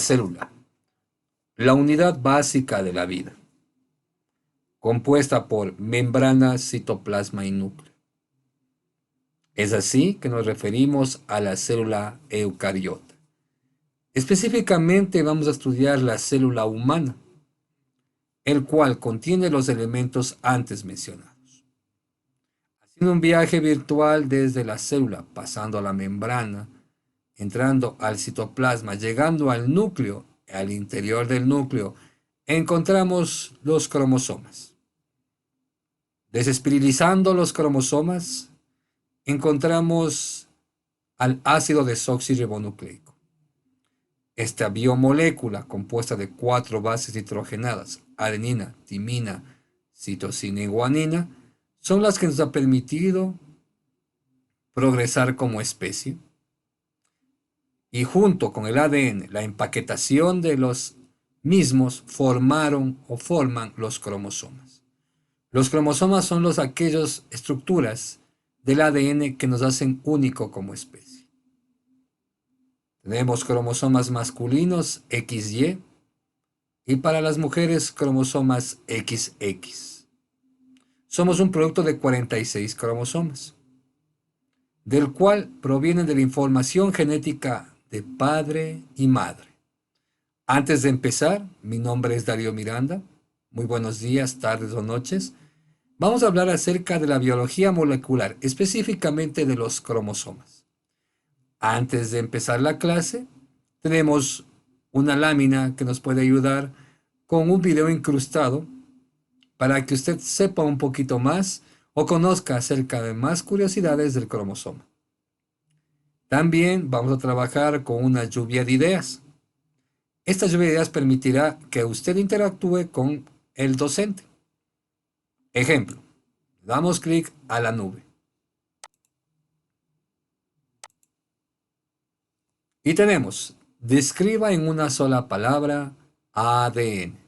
célula, la unidad básica de la vida, compuesta por membrana, citoplasma y núcleo. Es así que nos referimos a la célula eucariota. Específicamente vamos a estudiar la célula humana, el cual contiene los elementos antes mencionados. Haciendo un viaje virtual desde la célula, pasando a la membrana, entrando al citoplasma, llegando al núcleo, al interior del núcleo, encontramos los cromosomas. Desespiralizando los cromosomas, encontramos al ácido desoxirribonucleico. Esta biomolécula compuesta de 4 bases nitrogenadas, adenina, timina, citosina y guanina, son las que nos han permitido progresar como especie. Y junto con el ADN, la empaquetación de los mismos formaron o forman los cromosomas. Los cromosomas son aquellas estructuras del ADN que nos hacen único como especie. Tenemos cromosomas masculinos XY y para las mujeres cromosomas XX. Somos un producto de 46 cromosomas, del cual provienen de la información genética de padre y madre. Antes de empezar, mi nombre es Darío Miranda. Muy buenos días, tardes o noches. Vamos a hablar acerca de la biología molecular, específicamente de los cromosomas. Antes de empezar la clase, tenemos una lámina que nos puede ayudar con un video incrustado para que usted sepa un poquito más o conozca acerca de más curiosidades del cromosoma. También vamos a trabajar con una lluvia de ideas. Esta lluvia de ideas permitirá que usted interactúe con el docente. Ejemplo, damos clic a la nube. Y tenemos, describa en una sola palabra ADN.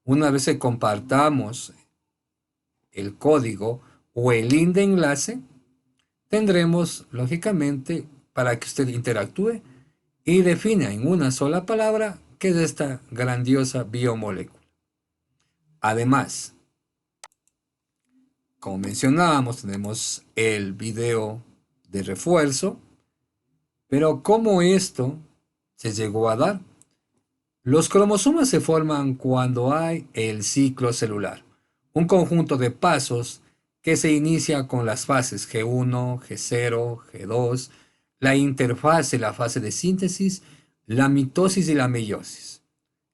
Una vez que compartamos el código o el link de enlace, tendremos, lógicamente, para que usted interactúe y defina en una sola palabra qué es esta grandiosa biomolécula. Además, como mencionábamos, tenemos el video de refuerzo, pero ¿cómo esto se llegó a dar? Los cromosomas se forman cuando hay el ciclo celular, un conjunto de pasos que se inicia con las fases G1, G0, G2, la interfase, la fase de síntesis, la mitosis y la meiosis.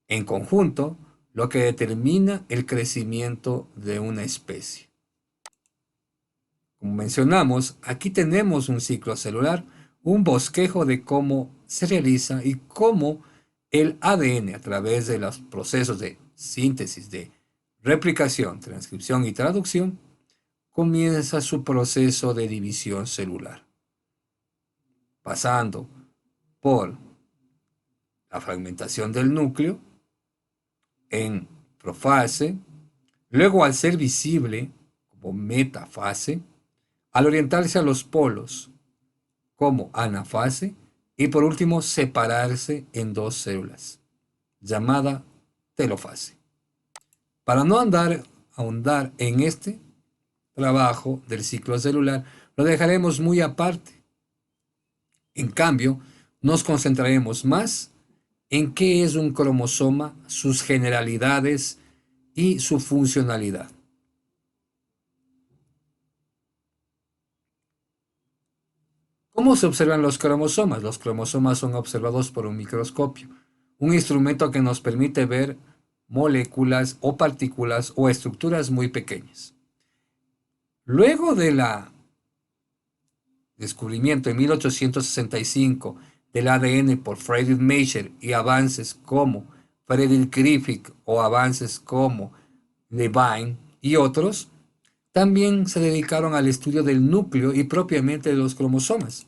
En conjunto, lo que determina el crecimiento de una especie. Como mencionamos, aquí tenemos un ciclo celular, un bosquejo de cómo se realiza y cómo el ADN a través de los procesos de síntesis, de replicación, transcripción y traducción, comienza su proceso de división celular, pasando por la fragmentación del núcleo en profase, luego al ser visible como metafase, al orientarse a los polos como anafase y por último separarse en 2 células, llamada telofase. Para no ahondar en este trabajo del ciclo celular, lo dejaremos muy aparte. En cambio, nos concentraremos más en qué es un cromosoma, sus generalidades y su funcionalidad. ¿Cómo se observan los cromosomas? Los cromosomas son observados por un microscopio, un instrumento que nos permite ver moléculas o partículas o estructuras muy pequeñas. Luego del descubrimiento en 1865 del ADN por Friedrich Miescher y avances como Friedrich Griffith o avances como Levine y otros, también se dedicaron al estudio del núcleo y propiamente de los cromosomas.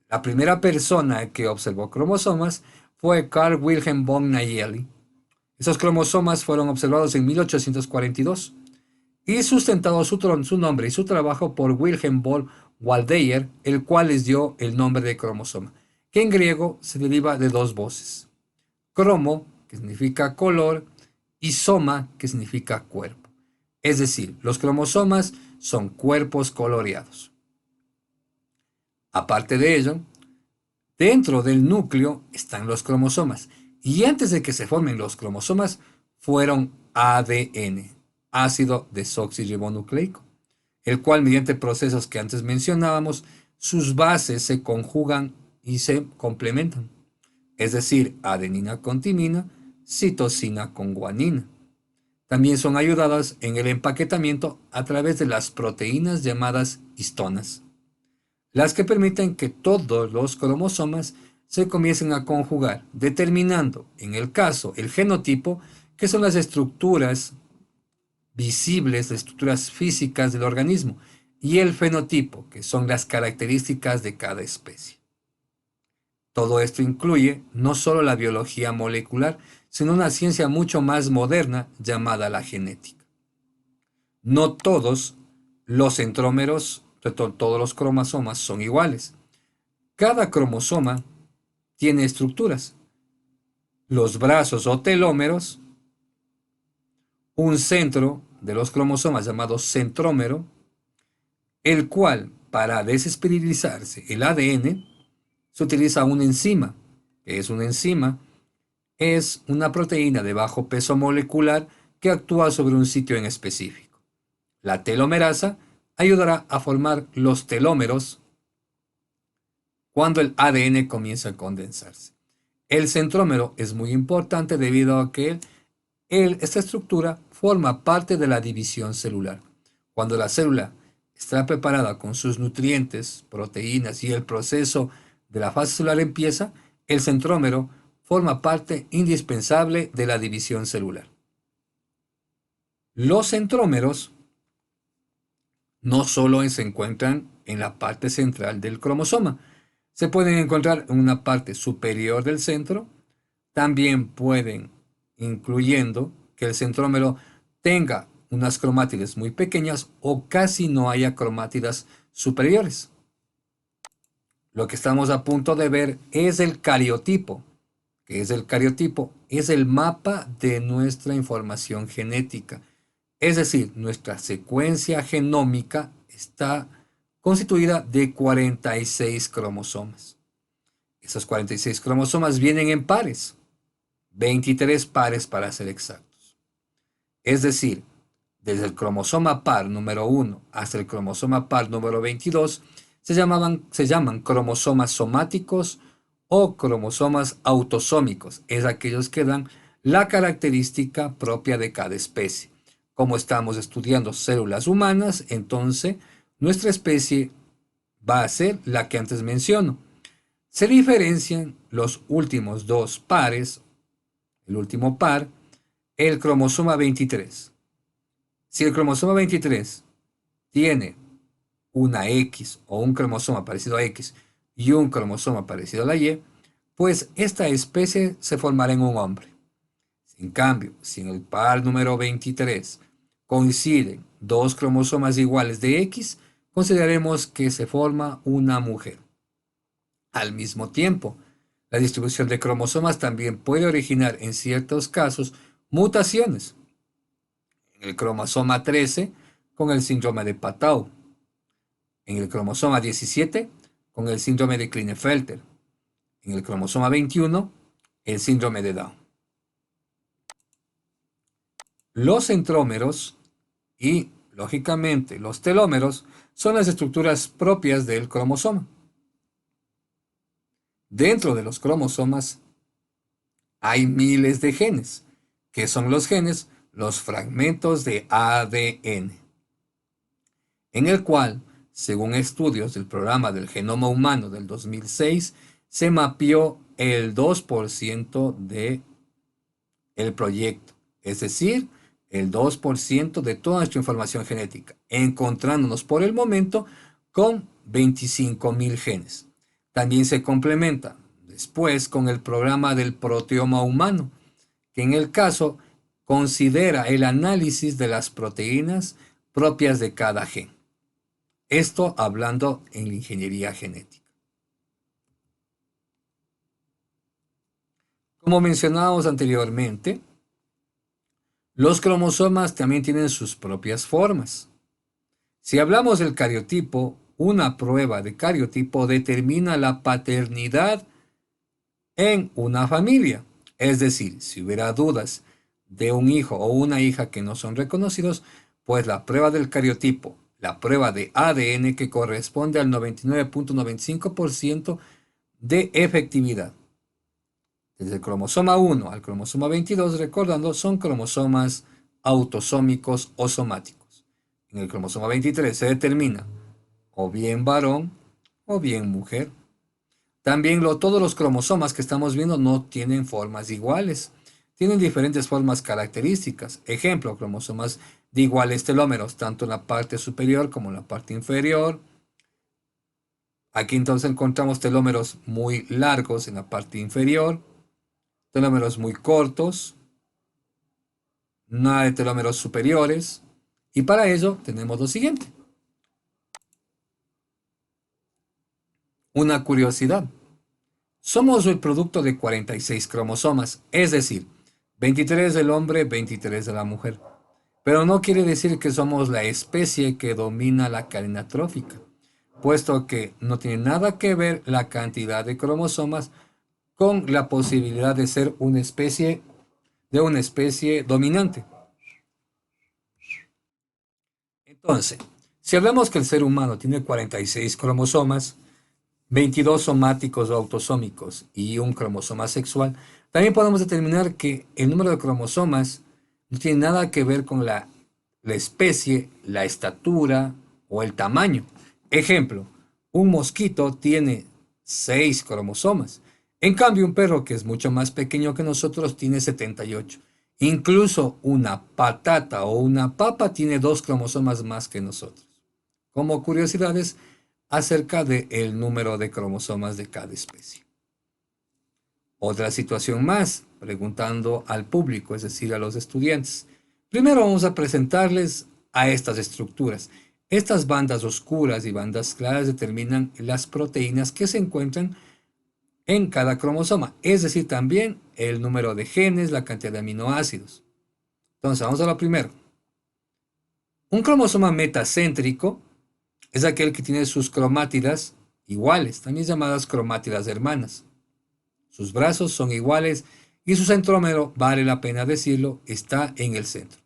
La primera persona que observó cromosomas fue Carl Wilhelm von Nageli. Esos cromosomas fueron observados en 1842 y sustentado su nombre y su trabajo por Wilhelm von Waldeyer, el cual les dio el nombre de cromosoma, que en griego se deriva de 2 voces. cromo, que significa color, y soma, que significa cuerpo. Es decir, los cromosomas son cuerpos coloreados. Aparte de ello, dentro del núcleo están los cromosomas. Y antes de que se formen los cromosomas, fueron ADN, ácido desoxirribonucleico, el cual mediante procesos que antes mencionábamos, sus bases se conjugan y se complementan. Es decir, adenina con timina, citosina con guanina. También son ayudadas en el empaquetamiento a través de las proteínas llamadas histonas, las que permiten que todos los cromosomas se comiencen a conjugar, determinando, en el caso, el genotipo, que son las estructuras visibles, las estructuras físicas del organismo, y el fenotipo, que son las características de cada especie. Todo esto incluye no solo la biología molecular, sino una ciencia mucho más moderna llamada la genética. No todos los centrómeros, todos los cromosomas son iguales. Cada cromosoma tiene estructuras. Los brazos o telómeros, un centro de los cromosomas llamado centrómero, el cual, para desespiralizarse el ADN, se utiliza una enzima. ¿Qué es una enzima? Es una proteína de bajo peso molecular que actúa sobre un sitio en específico. La telomerasa ayudará a formar los telómeros cuando el ADN comienza a condensarse. El centrómero es muy importante debido a que esta estructura forma parte de la división celular. Cuando la célula está preparada con sus nutrientes, proteínas y el proceso de la fase celular empieza, el centrómero forma parte indispensable de la división celular. Los centrómeros no solo se encuentran en la parte central del cromosoma, se pueden encontrar en una parte superior del centro, también pueden, incluyendo que el centrómero tenga unas cromátides muy pequeñas o casi no haya cromátidas superiores. Lo que estamos a punto de ver es el cariotipo. ¿Qué es el cariotipo? Es el mapa de nuestra información genética. Es decir, nuestra secuencia genómica está constituida de 46 cromosomas. Esos 46 cromosomas vienen en pares, 23 pares para ser exactos. Es decir, desde el cromosoma par número 1 hasta el cromosoma par número 22 se llaman cromosomas somáticos o cromosomas autosómicos. Es aquellos que dan la característica propia de cada especie. Como estamos estudiando células humanas, entonces nuestra especie va a ser la que antes menciono. Se diferencian los últimos dos pares, el último par, el cromosoma 23. Si el cromosoma 23 tiene una X o un cromosoma parecido a X y un cromosoma parecido a la Y, pues esta especie se formará en un hombre. En cambio, si en el par número 23 coinciden dos cromosomas iguales de X, consideraremos que se forma una mujer. Al mismo tiempo, la distribución de cromosomas también puede originar en ciertos casos mutaciones. En el cromosoma 13 con el síndrome de Patau, en el cromosoma 17 con el síndrome de Klinefelter, en el cromosoma 21 el síndrome de Down. Los centrómeros y, lógicamente, los telómeros son las estructuras propias del cromosoma. Dentro de los cromosomas hay miles de genes. ¿Qué son los genes? Los fragmentos de ADN, en el cual, según estudios del programa del genoma humano del 2006, se mapeó el 2% del proyecto, es decir, el 2% de toda nuestra información genética, encontrándonos por el momento con 25.000 genes. También se complementa después con el programa del proteoma humano, que en el caso considera el análisis de las proteínas propias de cada gen. Esto hablando en la ingeniería genética. Como mencionábamos anteriormente, los cromosomas también tienen sus propias formas. Si hablamos del cariotipo, una prueba de cariotipo determina la paternidad en una familia. Es decir, si hubiera dudas de un hijo o una hija que no son reconocidos, pues la prueba del cariotipo, la prueba de ADN que corresponde al 99.95% de efectividad. Desde el cromosoma 1 al cromosoma 22, recordando, son cromosomas autosómicos o somáticos. En el cromosoma 23 se determina o bien varón o bien mujer. También todos los cromosomas que estamos viendo no tienen formas iguales. Tienen diferentes formas características. Ejemplo, cromosomas de iguales telómeros, tanto en la parte superior como en la parte inferior. Aquí entonces encontramos telómeros muy largos en la parte inferior, telómeros muy cortos, nada de telómeros superiores. Y para ello tenemos lo siguiente. Una curiosidad. Somos el producto de 46 cromosomas, es decir, 23 del hombre, 23 de la mujer. Pero no quiere decir que somos la especie que domina la cadena trófica, puesto que no tiene nada que ver la cantidad de cromosomas con la posibilidad de ser una especie dominante. Entonces, si hablamos que el ser humano tiene 46 cromosomas, 22 somáticos o autosómicos y un cromosoma sexual, también podemos determinar que el número de cromosomas no tiene nada que ver con la especie, la estatura o el tamaño. Ejemplo, un mosquito tiene 6 cromosomas. En cambio, un perro que es mucho más pequeño que nosotros tiene 78. Incluso una patata o una papa tiene 2 cromosomas más que nosotros. Como curiosidades, acerca del número de cromosomas de cada especie. Otra situación más, preguntando al público, es decir, a los estudiantes. Primero vamos a presentarles a estas estructuras. Estas bandas oscuras y bandas claras determinan las proteínas que se encuentran en cada cromosoma, es decir, también el número de genes, la cantidad de aminoácidos. Entonces, vamos a lo primero. Un cromosoma metacéntrico es aquel que tiene sus cromátidas iguales, también llamadas cromátidas hermanas. Sus brazos son iguales y su centrómero, vale la pena decirlo, está en el centro.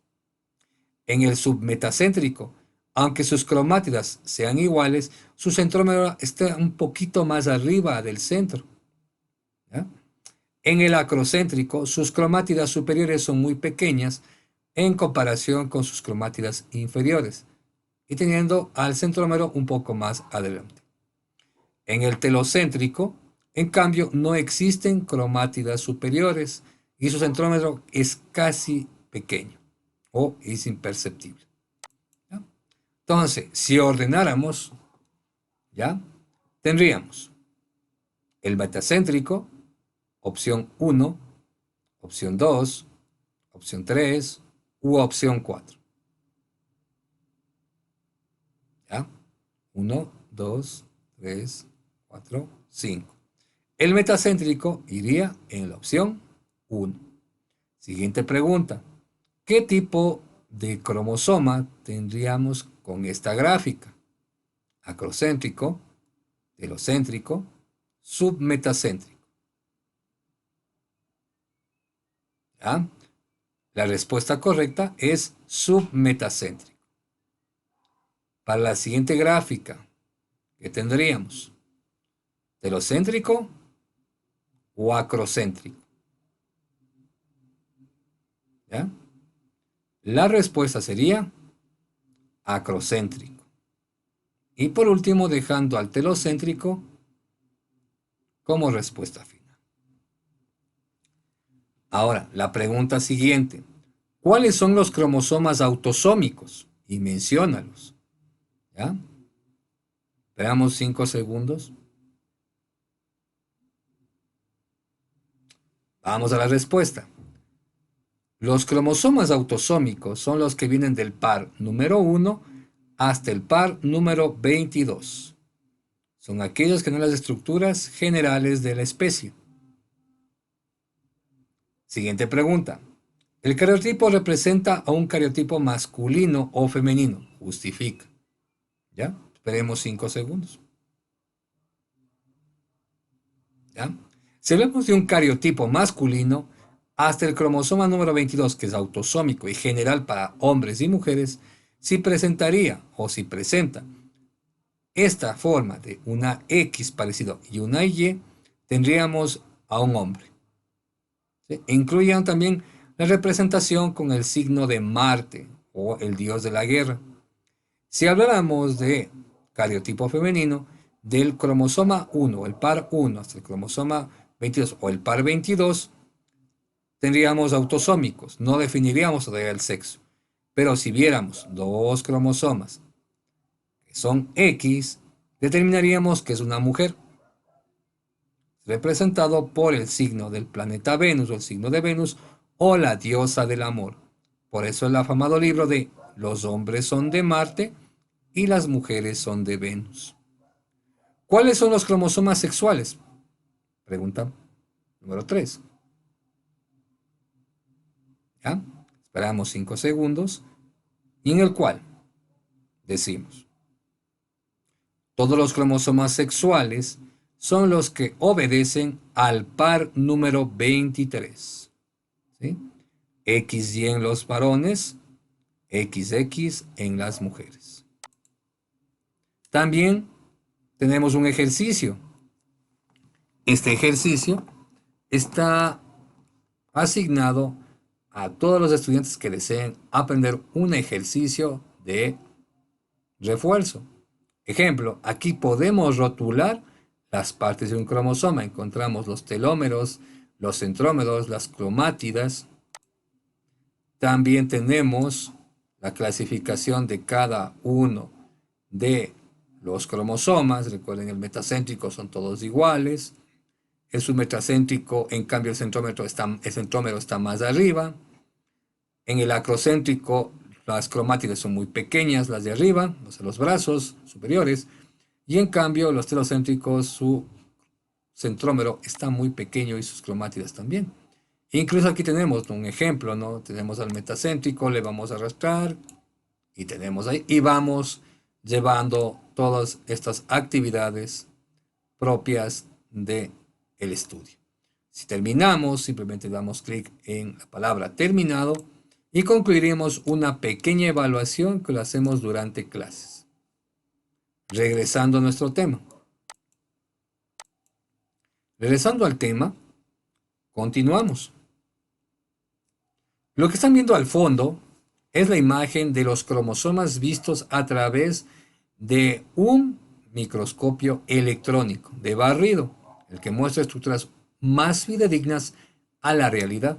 En el submetacéntrico, aunque sus cromátidas sean iguales, su centrómero está un poquito más arriba del centro. ¿Ya? En el acrocéntrico, sus cromátidas superiores son muy pequeñas en comparación con sus cromátidas inferiores y teniendo al centrómero un poco más adelante. En el telocéntrico, en cambio, no existen cromátidas superiores y su centrómero es casi pequeño o es imperceptible. ¿Ya? Entonces, si ordenáramos, ¿ya? Tendríamos el metacéntrico, opción 1, opción 2, opción 3 u opción 4. ¿Ya? 1, 2, 3, 4, 5. El metacéntrico iría en la opción 1. Siguiente pregunta. ¿Qué tipo de cromosoma tendríamos con esta gráfica? Acrocéntrico, telocéntrico, submetacéntrico. ¿Ya? La respuesta correcta es submetacéntrico. Para la siguiente gráfica, ¿qué tendríamos? ¿Telocéntrico o acrocéntrico? ¿Ya? La respuesta sería acrocéntrico. Y por último, dejando al telocéntrico como respuesta final. Ahora, la pregunta siguiente. ¿Cuáles son los cromosomas autosómicos? Y menciónalos. ¿Ya? Esperamos 5 segundos. Vamos a la respuesta. Los cromosomas autosómicos son los que vienen del par número 1 hasta el par número 22. Son aquellos que dan las estructuras generales de la especie. Siguiente pregunta. ¿El cariotipo representa a un cariotipo masculino o femenino? Justifica. ¿Ya? Esperemos 5 segundos. ¿Ya? Si hablamos de un cariotipo masculino, hasta el cromosoma número 22, que es autosómico y general para hombres y mujeres, si presentaría o si presenta esta forma de una X parecido y una Y, tendríamos a un hombre. ¿Sí? Incluyan también la representación con el signo de Marte o el dios de la guerra. Si habláramos de cariotipo femenino, del cromosoma 1, el par 1, hasta el cromosoma 22 o el par 22, tendríamos autosómicos, no definiríamos todavía el sexo. Pero si viéramos dos cromosomas que son X, determinaríamos que es una mujer, representado por el signo del planeta Venus o el signo de Venus o la diosa del amor. Por eso el afamado libro de Los hombres son de Marte y las mujeres son de Venus. ¿Cuáles son los cromosomas sexuales? Pregunta número 3. ¿Ya? Esperamos 5 segundos. Y en el cual decimos, todos los cromosomas sexuales son los que obedecen al par número 23. ¿Sí? XY en los varones, XX en las mujeres. También tenemos un ejercicio. Este ejercicio está asignado a todos los estudiantes que deseen aprender un ejercicio de refuerzo. Ejemplo, aquí podemos rotular las partes de un cromosoma. Encontramos los telómeros, los centrómeros, las cromátidas. También tenemos la clasificación de cada uno de los cromosomas. Recuerden, el metacéntrico son todos iguales. El submetacéntrico, en cambio, el centrómero está más arriba. En el acrocéntrico, las cromátidas son muy pequeñas, las de arriba, los brazos superiores. Y en cambio, los telocéntricos, su centrómero está muy pequeño y sus cromátidas también. Incluso aquí tenemos un ejemplo, ¿no? Tenemos al metacéntrico, le vamos a arrastrar y tenemos ahí. Y vamos llevando todas estas actividades propias del estudio. Si terminamos, simplemente damos clic en la palabra terminado y concluiremos una pequeña evaluación que lo hacemos durante clases. Regresando a nuestro tema. Regresando al tema, continuamos. Lo que están viendo al fondo es la imagen de los cromosomas vistos a través de un microscopio electrónico de barrido, el que muestra estructuras más fidedignas a la realidad.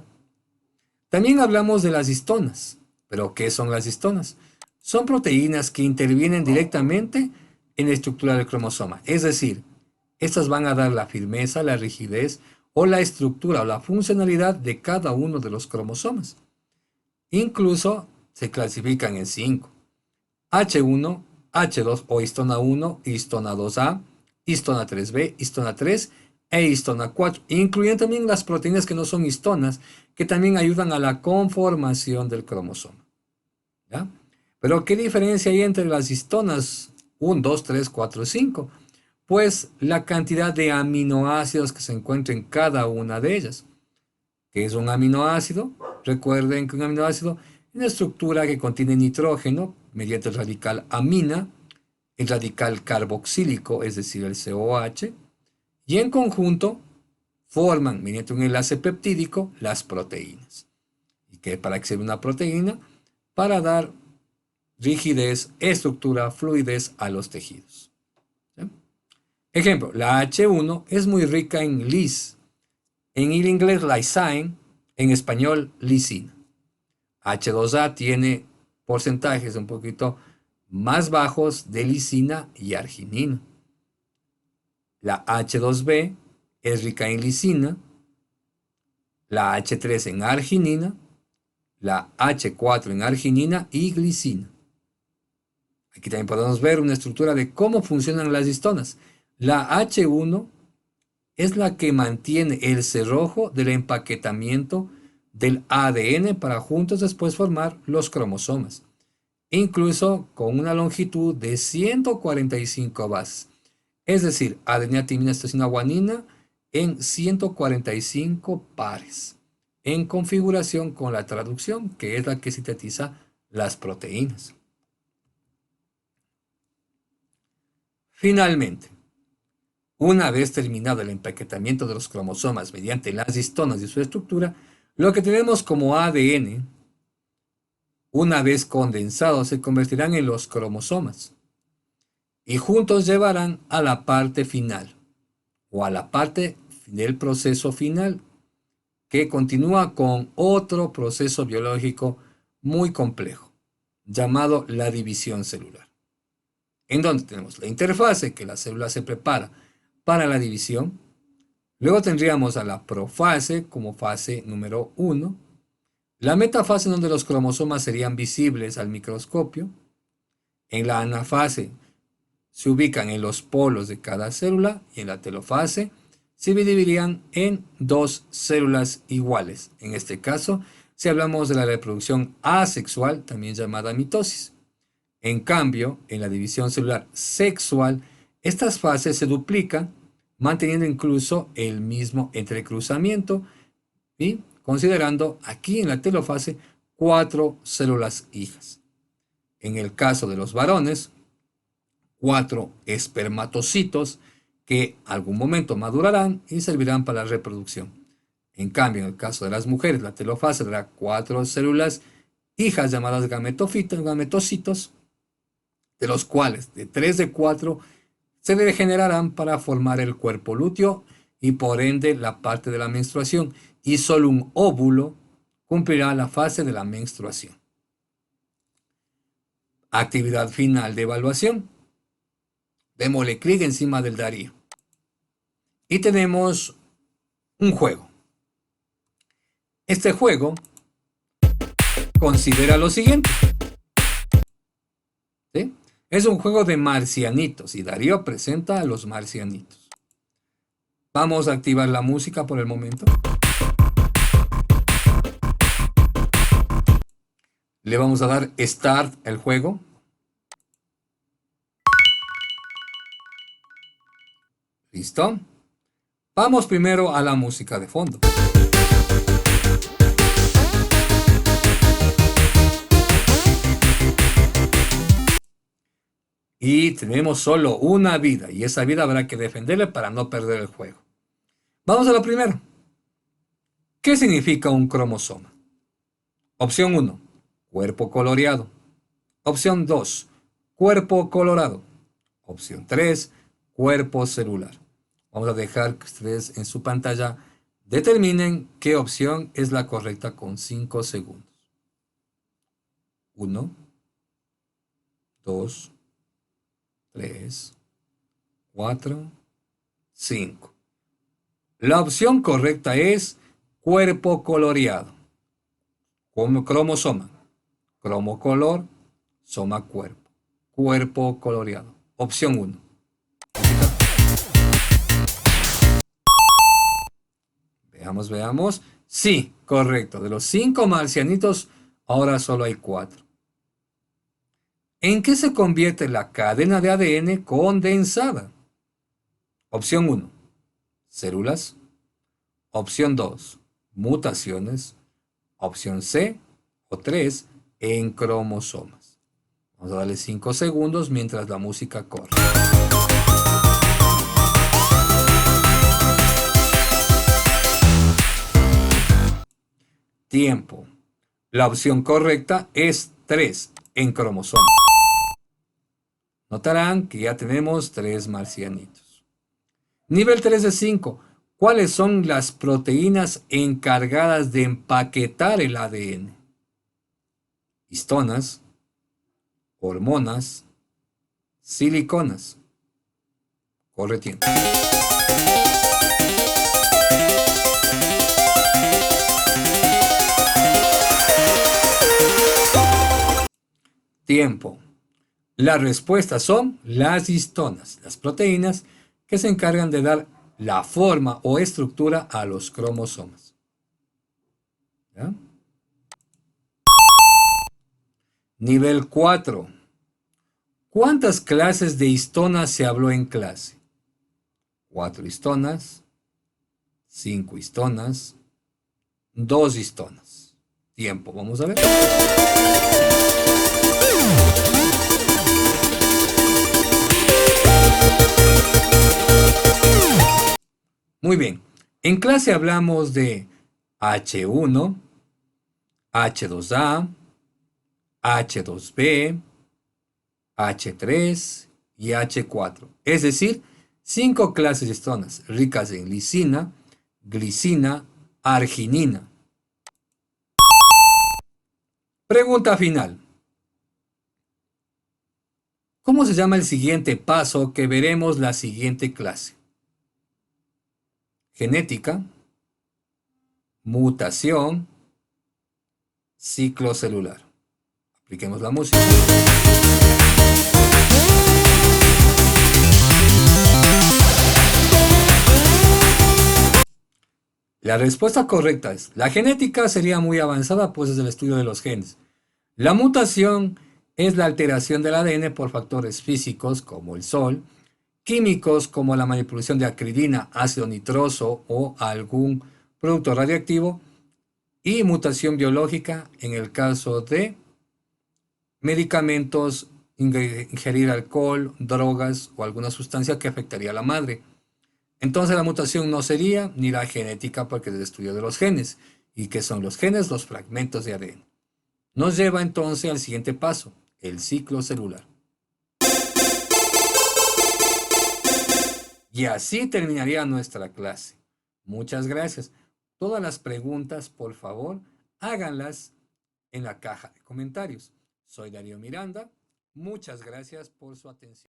También hablamos de las histonas. ¿Pero qué son las histonas? Son proteínas que intervienen directamente en la estructura del cromosoma. Es decir, estas van a dar la firmeza, la rigidez o la estructura o la funcionalidad de cada uno de los cromosomas. Incluso se clasifican en 5. H1, H2 o histona 1, histona 2A, histona 3B, histona 3 e histona 4. Incluyen también las proteínas que no son histonas, que también ayudan a la conformación del cromosoma. ¿Ya? Pero ¿qué diferencia hay entre las histonas 1, 2, 3, 4, 5? Pues la cantidad de aminoácidos que se encuentran en cada una de ellas. ¿Qué es un aminoácido? Recuerden que un aminoácido es una estructura que contiene nitrógeno mediante el radical amina, el radical carboxílico, es decir, el COH, y en conjunto forman, mediante un enlace peptídico, las proteínas. ¿Y qué para que sirve una proteína? Para dar rigidez, estructura, fluidez a los tejidos. ¿Sí? Ejemplo, la H1 es muy rica en lis, en el inglés lysine, en español lisina. H2A tiene porcentajes un poquito más bajos de lisina y arginina. La H2B es rica en lisina, la H3 en arginina, la H4 en arginina y glicina. Aquí también podemos ver una estructura de cómo funcionan las histonas. La H1 es la que mantiene el cerrojo del empaquetamiento del ADN para juntos después formar los cromosomas, incluso con una longitud de 145 bases. Es decir, adenina, timina, citosina, guanina en 145 pares, en configuración con la traducción, que es la que sintetiza las proteínas. Finalmente, una vez terminado el empaquetamiento de los cromosomas mediante las histonas y su estructura, lo que tenemos como ADN, una vez condensado, se convertirán en los cromosomas y juntos llevarán a la parte final o a la parte del proceso final, que continúa con otro proceso biológico muy complejo llamado la división celular, en donde tenemos la interfase, que la célula se prepara para la división. Luego tendríamos a la profase como fase número 1, la metafase donde los cromosomas serían visibles al microscopio. En la anafase se ubican en los polos de cada célula y en la telofase se dividirían en dos células iguales. En este caso, si hablamos de la reproducción asexual, también llamada mitosis. En cambio, en la división celular sexual, estas fases se duplican, manteniendo incluso el mismo entrecruzamiento y considerando aquí en la telofase 4 células hijas. En el caso de los varones, 4 espermatocitos que algún momento madurarán y servirán para la reproducción. En cambio, en el caso de las mujeres, la telofase tendrá 4 células hijas llamadas gametocitos, de los cuales de 3 de 4 se regenerarán para formar el cuerpo lúteo y por ende la parte de la menstruación, y solo un óvulo cumplirá la fase de la menstruación. Actividad final de evaluación. Démosle clic encima del Darío. Y tenemos un juego. Este juego considera lo siguiente. ¿Sí? Es un juego de marcianitos y Darío presenta a los marcianitos. Vamos a activar la música por el momento. Le vamos a dar Start al juego. ¿Listo? Vamos primero a la música de fondo. Y tenemos solo una vida, y esa vida habrá que defenderla para no perder el juego. Vamos a lo primero. ¿Qué significa un cromosoma? Opción 1, cuerpo coloreado. Opción 2, cuerpo colorado. Opción 3, cuerpo celular. Vamos a dejar que ustedes en su pantalla determinen qué opción es la correcta con 5 segundos. 1, 2, 3, 4, 5. La opción correcta es cuerpo coloreado. Como cromosoma. Cromocolor, soma cuerpo. Cuerpo coloreado. Opción 1. Veamos. Sí, correcto. De los 5 marcianitos, ahora solo hay 4. ¿En qué se convierte la cadena de ADN condensada? Opción 1, células. Opción 2, mutaciones. Opción C o 3, en cromosomas. Vamos a darle 5 segundos mientras la música corre. Tiempo. La opción correcta es 3, en cromosomas. Notarán que ya tenemos 3 marcianitos. Nivel 3 de 5. ¿Cuáles son las proteínas encargadas de empaquetar el ADN? Histonas, hormonas, siliconas. Corre tiempo. Tiempo. Las respuestas son las histonas, las proteínas que se encargan de dar la forma o estructura a los cromosomas. ¿Ya? Nivel 4. ¿Cuántas clases de histonas se habló en clase? 4 histonas, 5 histonas, 2 histonas. Tiempo, vamos a ver. Muy bien. En clase hablamos de H1, H2A, H2B, H3 y H4. Es decir, 5 clases de histonas ricas en lisina, glicina, arginina. Pregunta final. ¿Cómo se llama el siguiente paso que veremos la siguiente clase? Genética, mutación, ciclo celular. Apliquemos la música. La respuesta correcta es, la genética sería muy avanzada, pues es el estudio de los genes. La mutación es la alteración del ADN por factores físicos como el sol, químicos como la manipulación de acridina, ácido nitroso o algún producto radiactivo, y mutación biológica en el caso de medicamentos, ingerir alcohol, drogas o alguna sustancia que afectaría a la madre. Entonces la mutación no sería ni la genética porque es el estudio de los genes. ¿Y qué son los genes? Los fragmentos de ADN. Nos lleva entonces al siguiente paso, el ciclo celular. Y así terminaría nuestra clase. Muchas gracias. Todas las preguntas, por favor, háganlas en la caja de comentarios. Soy Darío Miranda. Muchas gracias por su atención.